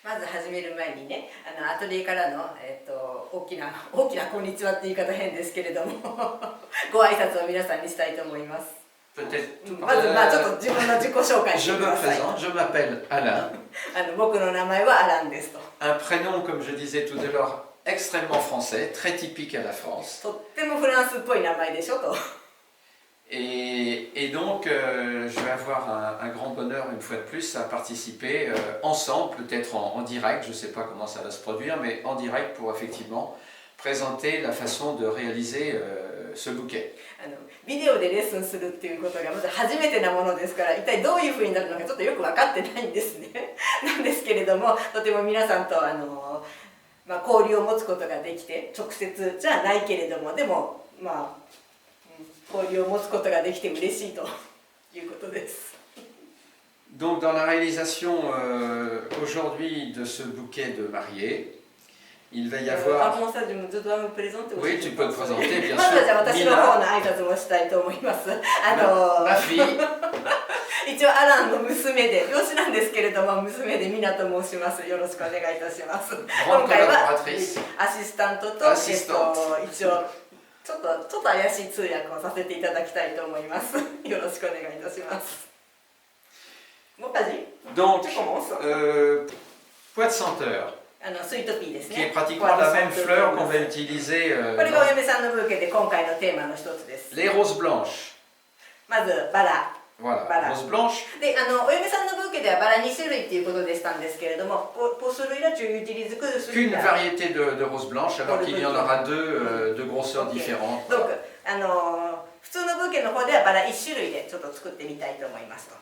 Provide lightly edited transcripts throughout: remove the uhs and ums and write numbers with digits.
まず始める前にね、アトリエからの、大きなこんにちはって言い方変ですけれどもご挨拶を皆さんにしたいと思います。まずちょっと自分の自己紹介してください。Je m'appelle Alain. 僕の名前はアランですと。Un prénom, comme je disais tout à l'heure, extrêmement français, très typique à la France. とってもフランスっぽい名前でしょと。Et donc, je vais avoir un grand bonheur, une fois de plus, à participer ensemble, peut-être en direct, je ne sais pas comment ça va se produire, mais en direct pour effectivement présenter la façon de réaliser ce bouquet. ビデオでレッスンするっていうことがまず初めてなものですから、一体どういうふうになるのかちょっとよく分かってないんですねなんですけれども、とても皆さんと交流を持つことができて、直接じゃないけれども、でも交流を持つことができて嬉しいということです。Donc dans la réalisation aujourd'hui de ce bouquet de mariés, il va y avoir... Oui, tu peux te présenter, bien sûr. まずはじゃあ私の方の挨拶もしたいと思います。Ma fille. 一応アランの娘で、養子なんですけれども、娘でミナと申します。よろしくお願いいたします。今回はアシスタントと、一応ちょっと怪しい通訳をさせていただきたいと思います。よろしくお願いいたします。Donc, pois de senteur, スイートピーですね。 qui est pratiquement la même fleur qu'on va utiliser. これがお嫁さんのブーケで今回のテーマの一つです。 Les roses blanches. まずバラ。Voilà, バラ roses blanches. で、お嫁さんのブーケではバラ2種類っていうことでしたんですけれども、pour celui-là tu utilises Qu'une variété de roses blanches, alors qu'il y en aura deux de grosseurs différentes. Donc, 普通のブーケの方ではバラ1種類でちょっと作ってみたいと思いますと。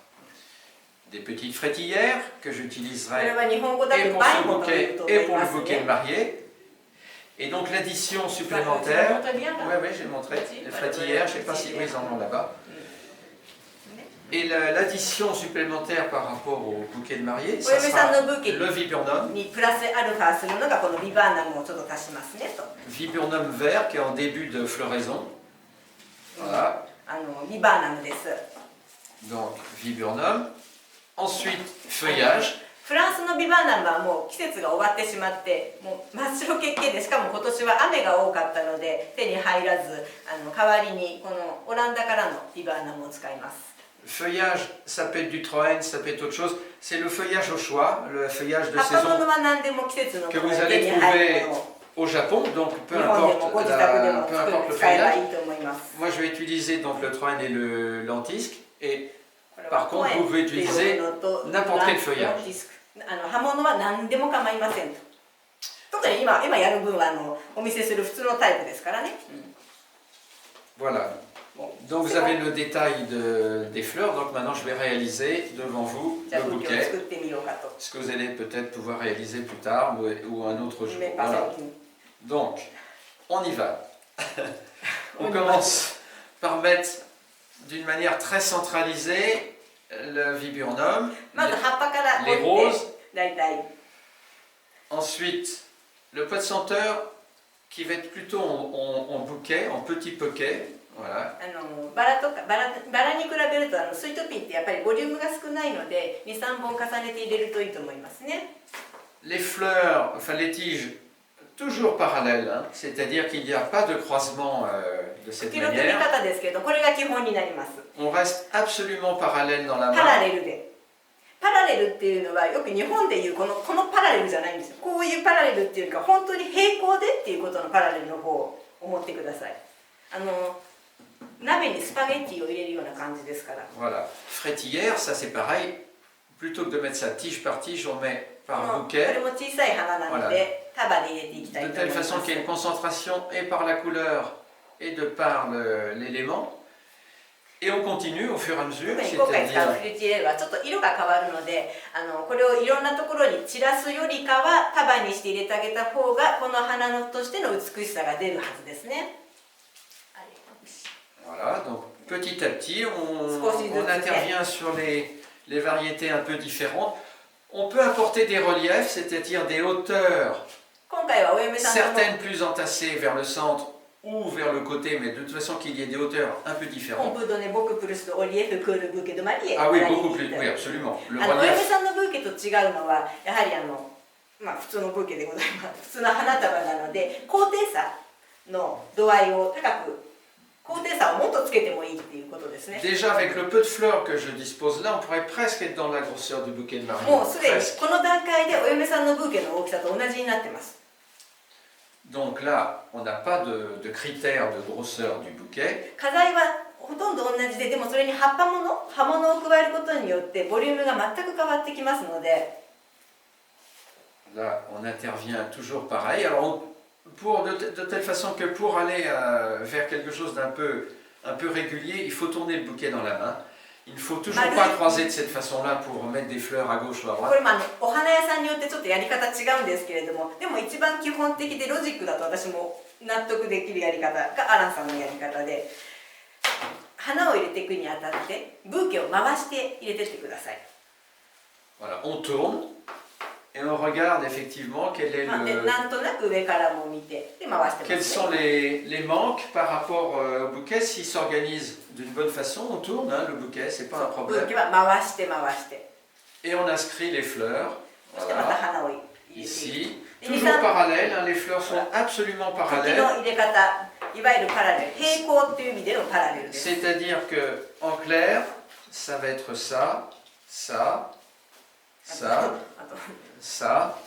Des petites frétillères que j'utiliserai これは日本語だと et pour バイ ce モという bouquet と思 et い pour ま le す bouquet de ね。 mariée. Et donc l'addition supplémentaire. Oui, j'ai montré. Les frétillères, je ne sais pas si ils en ont là-bas. Et l'addition supplémentaire par rapport au bouquet de mariée, ça sera le viburnum. にプラスアルファするのがこのビバーナムをちょっと足しますねと。 Viburnum vert qui est en début de floraison. Voilà. ビバーナムです。 Donc viburnum. Ensuite feuillage. フランスのビバーナムはもう季節が終わってしまって、もう真っ白けっけで、しかも今年は雨が多かったので手に入らず、代わりにこのオランダからのビバーナムを使います。 Feuillage, ça peut être du Troène, ça peut être autre chose. C'est le feuillage au choix, le feuillage de saison que vous allez trouver au Japon. Donc peu importe le feuillage. Moi je vais utiliser donc le Troène et le lentisque. Et par contre vous pouvez utiliser n'importe quel feuillage. 葉物は何でも構いませんと。特に今やる分はお見せする普通のタイプですからね。Voilà. Donc vous avez le détail des fleurs, donc maintenant je vais réaliser devant vous le bouquet, ce que vous allez peut-être pouvoir réaliser plus tard ou un autre jour. Voilà. Donc, on y va. On commence par mettre d'une manière très centralisée le viburnum, les roses, ensuite le pois de senteur qui va être plutôt en bouquet, en petit bouquet. Voilà. バラに比べるとスイートピーってやっぱりボリュームが少ないので 2,3 本重ねて入れるといいと思いますね。 Les fleurs, enfin les tiges, toujours parallèles, hein, c'est-à-dire qu'il n'y a pas de croisement de cette manière. これが基本になります。 On reste absolument parallèle dans la パラ main. レルで。パラレルっていうのはよく日本でいうこのパラレルじゃないんですよ。こういうパラレルっていうか本当に平行でっていうことのパラレルの方を思ってください。鍋にスパゲッティを入れるような感じですから。 Voilà. Frétillère, ça c'est pareil. Plutôt que de mettre ça tige par tige, on met par bouquet. これも小さい花なので束で入れていきたいと De 思い telle ます。 façon qu'il y ait une concentration et par la couleur et de par l'élément. Et on continue au fur et à mesure, 今回使う c'est-à-dire フリチレールはちょっと色が変わるので、これをいろんなところに散らすよりかは束にして入れてあげた方がこの花のとしての美しさが出るはずですね。 voilà, donc petit à petit, on intervient sur les variétés un peu différentes. On peut apporter des reliefs, c'est-à-dire des hauteurs, 今回はお嫁さんの certaines plus entassées vers le centre ou vers le côté, mais de toute façon qu'il y ait des hauteurs un peu 本 différentes. 部ドネボクプルスとオリエフクールブーケドマリエ。 Ah oui, beaucoup plus, oui, absolument. Le お嫁 relief, さんのブーケと違うのはやはりまあ普通のブーケでございます。普通の花束なので高低差の度合いを高く、高低差をもっとつけてもいいっていうことですね。Déjà avec le peu de fleurs que je dispose là, on pourrait presque être dans la grosseur du bouquet de mariée. もうすでにこの段階でお嫁さんのブーケの大きさと同じになってます。Donc là, on n'a pas de critères de grosseur du bouquet. 花材はほとんど同じで、でもそれに葉物を加えることによってボリュームが全く変わってきますので。Là, on intervient toujours pareil. Alors, de telle façon que pour aller vers quelque chose d'un peu régulier, il faut tourner le bouquet dans la main. Il ne faut toujours pas croiser de cette façon-là pour mettre des fleurs à gauche ou à こ droite. れお花屋さんによってちょっとやり方違うんですけれども、でも一番基本的でロジックだと私も納得できるやり方がアランさんのやり方で、花を入れていくにあたってブーケを回して入れてってください。 Voilà, on tourne et on regarde effectivement quel est でなんとなく上からも見てで回してます、ね。 quels sont les manques par rapport au bouquet. S'il s'organise d'une bonne façon, on tourne le bouquet, c'est pas un ブー problème. ケは回して回して。 Et on inscrit les fleurs. そしてまた Voilà. 花を入れていく。 Ici, で toujours parallèle, hein, les fleurs sont absolument 茎 parallèles. の入れ方、いわゆるパラレル、平行っていう意味でのパラレルです。 C'est-à-dire que, en clair, ça va être ça, ça, ça, ça.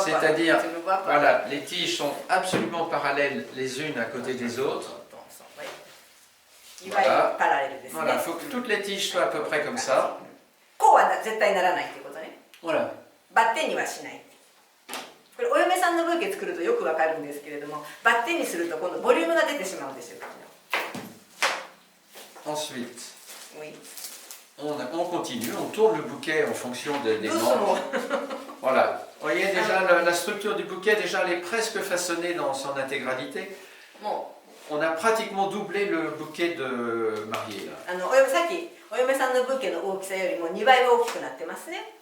C'est-à-dire, voilà, les tiges sont absolument parallèles les unes à côté des autres. いわゆるパラレルですね。 Voilà, il faut que toutes les tiges soient à peu près comme ça. こうは絶対ならないっていうことね。 Voilà. バッテンにはしない。これお嫁さんのブーケ作るとよくわかるんですけれども、バッテンにすると今度ボリュームが出てしまうんですよ。 Ensuite, Oui. on continue, on tourne le bouquet en fonction des Doucement. membres. Voilà. Vous voyez déjà la structure du bouquet, déjà elle est presque façonnée dans son intégralité. も On a pratiquement doublé le bouquet de mariée là. うさっきお嫁さんのブーケの大きさよりも2倍は大きくなってますね。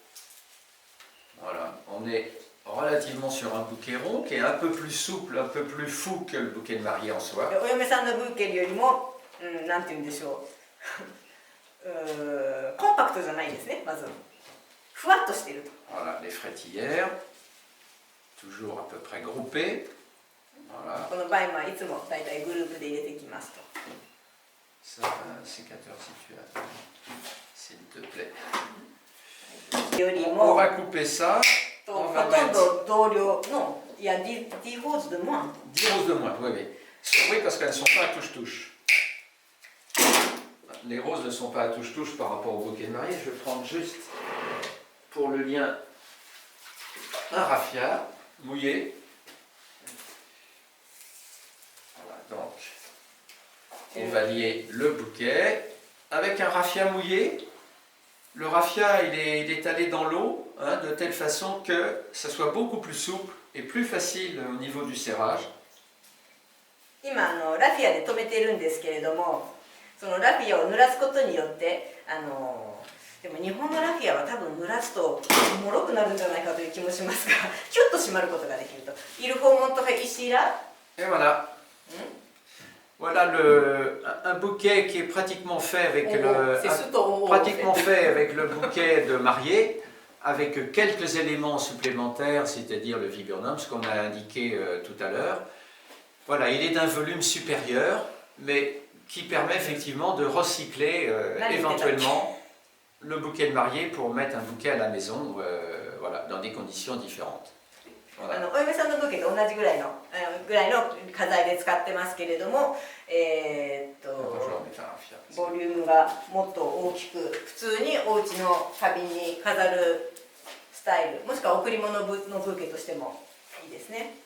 Voilà. On est relativement sur un bouquet rond qui est un peu plus souple, un peu plus fou que le bouquet de mariée en soi. お嫁さんのブーケよりも、なんて言うんでしょう、コンパクトじゃないんですね。まずふわっとしていると。 Voilà, les frétillères, toujours à peu près groupées. Voilà. このバイマはいつもだいたいグループで入れてきますと。 Ça, un sécateur si tu as, s'il te plaît. より On も va couper ça. ほとんど同量のいやディホーズでも 10 roses de moins, oui, oui. Oui, parce qu'elles ne sont pas à touche-touche. Les roses ne sont pas à touche-touche par rapport au bouquet de mariée. Je vais prendre juste pour le lien un raffia mouillé. Voilà, donc on va lier le bouquet avec un raffia mouillé. Le raffia il est allé dans l'eau de telle façon que ça soit beaucoup plus souple et plus facile au niveau du serrage. 今ラフィアで止めているんですけれども、そのラフィアを濡らすことによってでも日本のラフィアは多分濡らすともろくなるんじゃないかという気もしますが、キュッと締まることができると。Il faut montrer ici là. Et voilà. Voilà un bouquet qui est pratiquement fait avec le bouquet de mariée, avec quelques éléments supplémentaires, c'est-à-dire le viburnum, ce qu'on a indiqué tout à l'heure. Voilà, il est d'un volume supérieur, mais qui permet effectivement de recycler éventuellement le bouquet de mariée pour mettre un bouquet à la maison, voilà, dans des conditions différentes. Voilà. お嫁さんのブーケと同じぐらいの花材で使ってますけれども、ボリュームがもっと大きく普通にお家の花瓶に飾るスタイル、もしくは贈り物のブーケとしてもいいですね。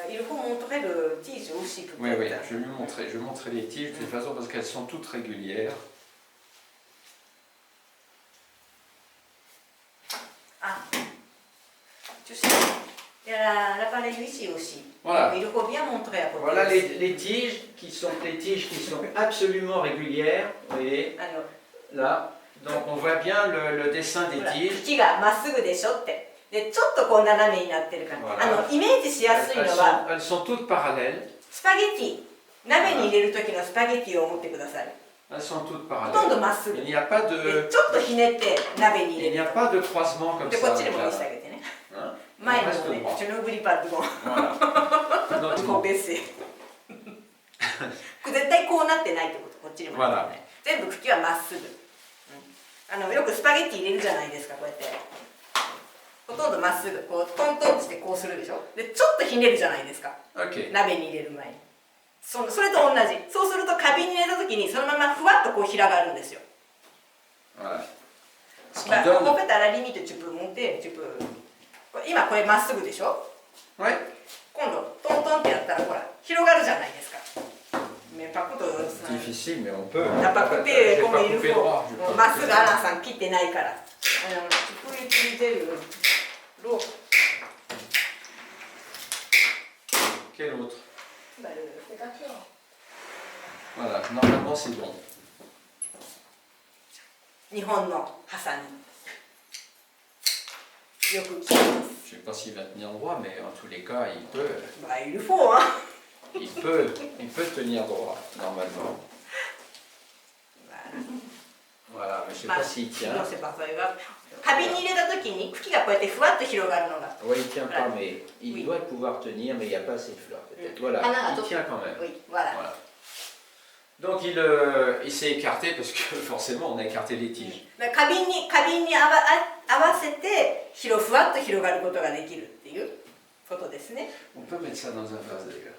Il faut montrer le tige aussi peut-être. Oui, oui, je vais montrer les tiges de toute façon parce qu'elles sont toutes régulières. Ah, tu sais, il y a l'appareil ici aussi. Voilà. Il faut bien montrer à côté. Voilà les tiges qui sont absolument régulières. Vous voyez, là. Donc on voit bien le dessin des tiges. 茎がまっすぐでしょって。でちょっとこう斜めになってるから、イメージしやすいのは elles sont toutes parallèles. スパゲッティ、鍋に入れる時のスパゲッティを持ってください。Elles sont toutes ほとんど parallèles. まっすぐ Il で n'y a pas ち de, ょっとひねって鍋に入 il れ n'y る a pas de croisement comme でこっ ça. ちに avec も la- 見せてあげてね hein. 前 On の reste ね droit. チュノブリパルゴン Voilà. 自己 Notre- 別姓絶対こうなってないってことこっちにもなってない、全部茎はまっすぐ、よくスパゲッティ入れるじゃないですかこうやってほとんどまっすぐこうトントンとしてこうするでしょでちょっとひねるじゃないですか Ok. 鍋に入れる前にそれと同じそうすると花瓶に入れた時にそのままふわっとこう平がるんですよ Voilà. Ce qui まあ donne. ここたらリミットチュプ持ってチュプ今これまっすぐでしょ Ouais. 今度トントンってやったらほら広がるじゃないですか。パクと C'est difficile, mais on peut. パクってこうい coupé る droit. 方まっすぐアランさん切ってないから。こういう切り出るロー Quel autre? Voilà, normalement c'est bon. 日本のハサミよく切ります。 Je ne sais pas s'il va tenir droit, mais en tous les cas, il peut il faut hein. tenir droit, normalement. Voilà, mais je ne sais pas s'il tient. 花瓶に入れた時に茎がこうやってふわっと広がるのが。 Oui, il ne tient pas, mais il Oui. doit pouvoir tenir, mais il n'y a pas assez de fleurs peut-être. Voilà, Ah, non, il tient quand même. Oui, voilà. Voilà. Donc il s'est écarté parce que forcément on a écarté les tiges. 花瓶に合わせてふわっと広がることができるっていうことですね。 On peut mettre ça dans un vase d'ailleurs.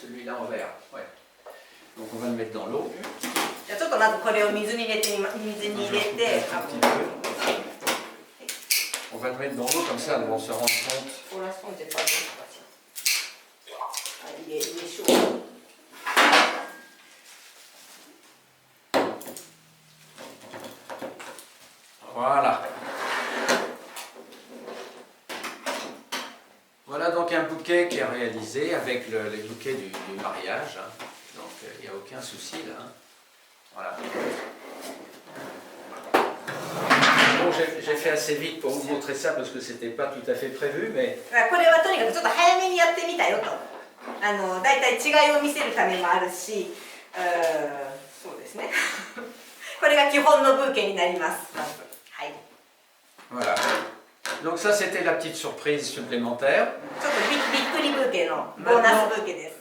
Celui-là en verre, ouais. Donc on va le mettre dans l'eau. じゃあちょっとまずこれを水に入れて水に入れて。 Un petit peu. On va le mettre dans l'eau comme ça, elles vont se rendre compte. Pour l'instant, j'ai pas de passion. Il est chaud. Voilà. Voilà donc un bouquet qui est réalisé avec les bouquets du mariage. Hein. Donc il n'y a aucun souci là. Hein. Voilà. Bon, j'ai fait assez vite pour vous montrer ça parce que c'était pas tout à fait prévu, mais これはとにかくちょっと早めにやってみたよと。だいたい違いを見せるためもあるし、そうですね。これが基本のブーケになります。はい。 voilà. Donc ça c'était la petite surprise supplémentaire. ちょっとびっくりブーケのボーナスブーケです。